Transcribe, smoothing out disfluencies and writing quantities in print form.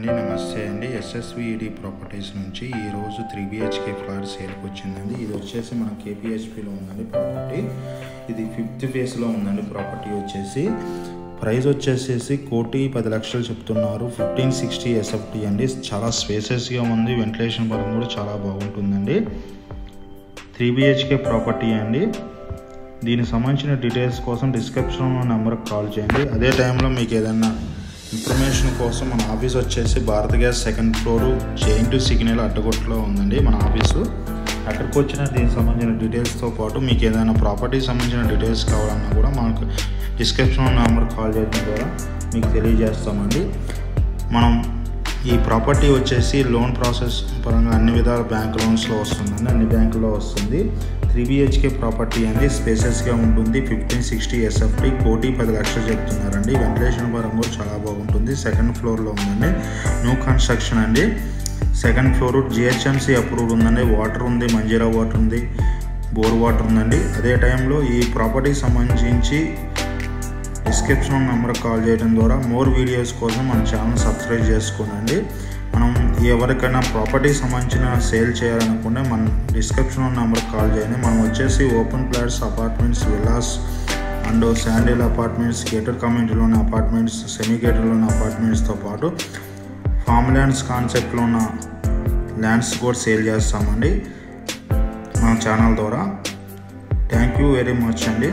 నమస్తే అండి. SSVED properties నుంచి ఈరోజు 3 BHK ఫ్లాట్ సేల్కి వచ్చిందండి. ఇది వచ్చేసి మన KPHPలో ఉందండి ప్రాపర్టీ. ఇది 5th ఫేజ్లో ఉందండి. ప్రాపర్టీ వచ్చేసి ప్రైస్ వచ్చేసి 1,10,00,000 చెప్తున్నారు. 1560 SFT అండి. చాలా స్పేసెస్గా ఉంది. వెంటిలేషన్ పరంగా కూడా చాలా బాగుంటుందండి. 3 BHK ప్రాపర్టీ అండి. దీనికి సంబంధించిన డీటెయిల్స్ కోసం డిస్క్రిప్షన్లో నెంబర్కి కాల్ చేయండి. అదే టైంలో మీకు ఏదైనా ఇన్ఫర్మేషన్ కోసం మన ఆఫీస్ వచ్చేసి Bharat gas 2nd floor giant signal అడ్డగొట్టలో ఉందండి మన ఆఫీసు. అక్కడికి వచ్చిన దీనికి సంబంధించిన డీటెయిల్స్తో పాటు మీకు ఏదైనా ప్రాపర్టీకి సంబంధించిన డీటెయిల్స్ కావాలన్నా కూడా మనకు డిస్క్రిప్షన్లో నెంబర్ కాల్ చేయడం ద్వారా మీకు తెలియజేస్తామండి. మనం ఈ ప్రాపర్టీ వచ్చేసి లోన్ ప్రాసెస్ పరంగా అన్ని విధాల బ్యాంక్ లోన్స్లో వస్తుందండి. అన్ని బ్యాంకుల్లో వస్తుంది. 3 BHK ప్రాపర్టీ అండి. స్పేసెస్గా ఉంటుంది. 1560 SFT 1,10,00,000 చెప్తున్నారండి. వెంటిలేషన్ పరంగా కూడా చాలా బాగుంటుంది. 2nd ఫ్లోర్లో ఉందండి. న్యూ కన్స్ట్రక్షన్ అండి. 2nd ఫ్లోర్ GHMC అప్రూవ్డ్ ఉందండి. వాటర్ ఉంది, మంజీరా వాటర్ ఉంది, బోర్ వాటర్ ఉందండి. అదే టైంలో ఈ ప్రాపర్టీకి సంబంధించి డిస్క్రిప్షన్ నెంబర్కి కాల్ చేయడం ద్వారా మోర్ వీడియోస్ కోసం మన ఛానల్ సబ్స్క్రైబ్ చేసుకోనండి. మనం ఎవరికైనా ప్రాపర్టీకి సంబంధించిన సేల్ చేయాలనుకుంటే మన డిస్క్రిప్షన్ నెంబర్కి కాల్ చేయండి. మనం వచ్చేసి open plots, apartments, villas and standalone apartments, gated కమ్యూనిటీలోని అపార్ట్మెంట్స్, సెమీ గేటెడ్లోని అపార్ట్మెంట్స్తో పాటు ఫామ్ ల్యాండ్స్ కాన్సెప్ట్లో ఉన్న ల్యాండ్స్ కూడా సేల్ చేస్తామండి మన ఛానల్ ద్వారా. థ్యాంక్ యూ వెరీ మచ్ అండి.